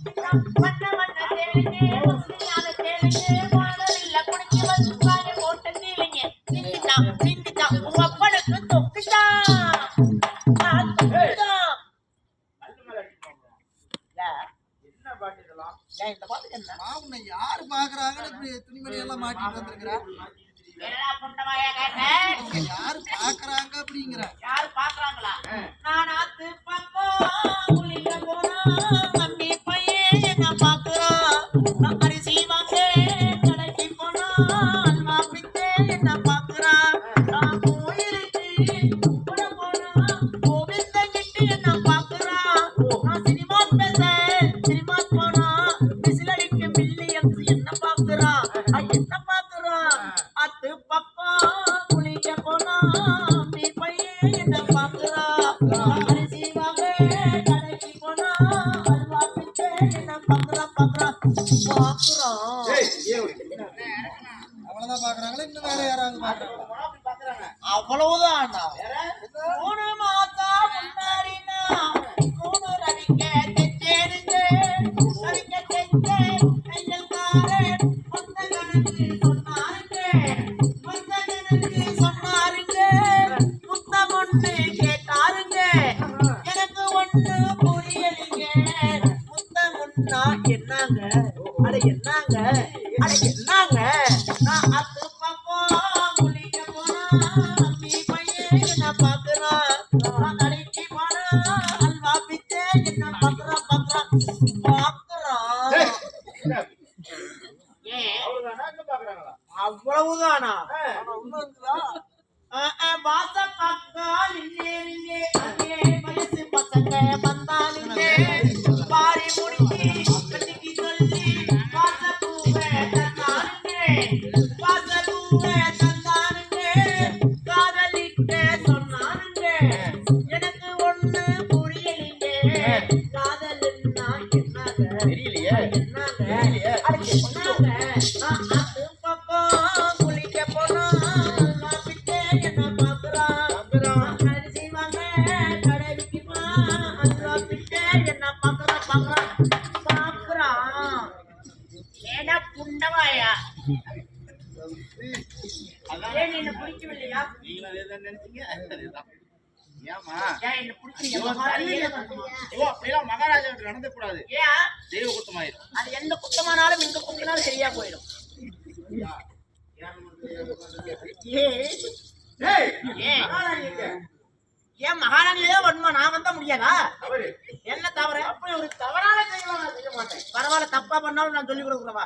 வண்ண வண்ண தேவிங்க முஸ்லிமான தேவிங்க மாடலில்ல குடிச்சு வந்து பாரு போட்ட நீலிங்க சிந்திதான் சிந்திதான் உங்க அப்பனுக்கு தொக்குதான் இந்த பாட்டுக்கு என்ன உன்னை யாரு பாக்குறாங்கன்னு இப்படி துணிமணி எல்லாம் மாட்டிட்டு வந்திருக்கிற யாரு பாக்குறாங்க அப்படிங்கிற யாரு பாக்குறாங்களா நான் ஆத்து பக்கம் குளிக்க போனா தம்பி பையன் என்ன பாக்குறான் நான் அரிசி வாங்க கடைக்கு போனா அல்வா பிச்சை என்ன பாக்குறான் நான் கோயிலுக்கு கூட போனா கோவிந்த கிட்ட என்ன பாக்குறான் நான் சினிமா பேச சினிமா போனா விசிலடிக்க மில்லியன்ஸ் என்ன பாக்குறான் என்ன பாக்குறான் அத்து பக்கம் குளிக்க போனா நீ பையன் என்ன பாக்குறான் அரிசி வாங்க கடைக்கு போனா அல்வா பிச்சை என்ன பாக்குறான் பாக்குறான் அவ்வளவுதான் பாக்குறாங்களா இன்னும் வேற யாராவது பாக்குறாங்களா அவ்வளவுதான் மூணு மாசம் முன்னாடினா மூணு ரவிக்க தெச்சேருங்க ரவிக்க தெச்சே கையல்காரே மொத்த கணக்கு சொன்னாருங்க மொத்த கணக்கு சொன்னாருங்க முத்த ஒண்ணு கேட்டாருங்க எனக்கு ஒண்ணு புரியலைங்க முத்த ஒண்ணா என்னங்க அட என்னங்க அட என்னங்க நான் அத்து பக்கம் குளிக்க போனா நீ பையன் என்ன பாக்குறான் நான் கடைக்கு போனா அல்வா பிச்சை என்ன பாக்குறான் பாக்குறான் ஏன் அவ்வளவுதானா வாச பக்கம் நின்னேருங்க அங்கே வயசு பசங்க வந்தானுங்க பாரி முடிச்சு கட்டிக்கு சொல்லி வாச பூவை தந்தானுங்க வாச பூவை தந்தானுங்க காதலிக்க சொன்னானுங்க எனக்கு ஒண்ணு புரியலைங்க காதல்னா என்னங்க தெரியலையே என்னங்க அதுக்கு சொன்னாங்க நான் அது பக்கம் குளிக்க போனா நான் பிச்சை என்ன பாக்குறான் அரிசி வாங்க கடைக்கு போனா அல்வா பிச்சை என்ன பாக்குறான் ஏடா புண்டவாயா ஏன் என்ன பிடிக்கவில்லையா மகாராஜா நடந்த கூடாது தெய்வ குத்தமாயிரும் அது எந்த குத்தமானாலும் இங்க குத்தினாலும் சரியா போயிடும் ஏன் மகாராணியே வரணுமா நான் வந்தா முடியாதா என்ன தவறு அப்படி ஒரு தவறான செய்ய மாட்டேன் பரவாயில்ல தப்பா பண்ணாலும் நான் சொல்லி கொடுக்குறவா